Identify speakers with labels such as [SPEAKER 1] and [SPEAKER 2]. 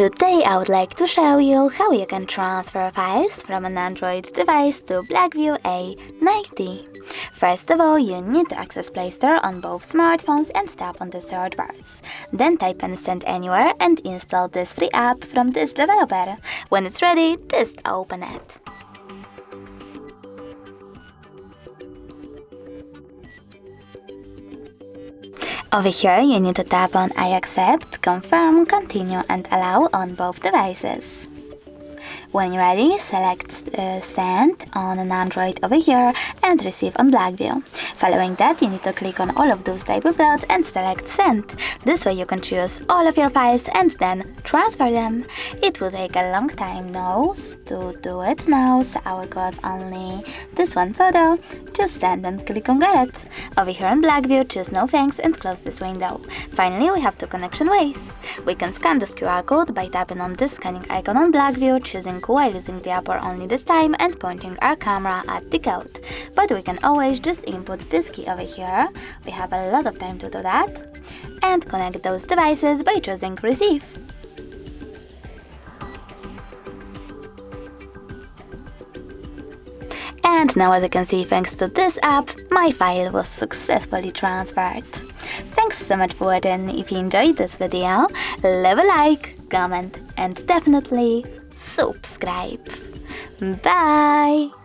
[SPEAKER 1] Today I would like to show you how you can transfer files from an Android device to Blackview A90. First of all, you need to access Play Store on both smartphones and tap on the search bars. Then type in Send Anywhere and install this free app from this developer. When it's ready, just open it. Over here, you need to tap on I accept, confirm, continue and allow on both devices. When you're ready, select Send on an Android over here and Receive on Blackview. Following that, you need to click on all of those type of dots and select Send. This way you can choose all of your files and then transfer them. It will take a long time now to do it now, so I will got only this one photo. Just send and click on Get It. Over here in Blackview, choose No Thanks and close this window. Finally, we have two connection ways. We can scan this QR code by tapping on this scanning icon on Blackview, choosing while using the app or only this time and pointing our camera at the code. But we can always just input this key over here. We have a lot of time to do that. And connect those devices by choosing Receive. And now, as you can see, thanks to this app, my file was successfully transferred. Thanks so much for watching. If you enjoyed this video, leave a like, comment and definitely subscribe. Bye!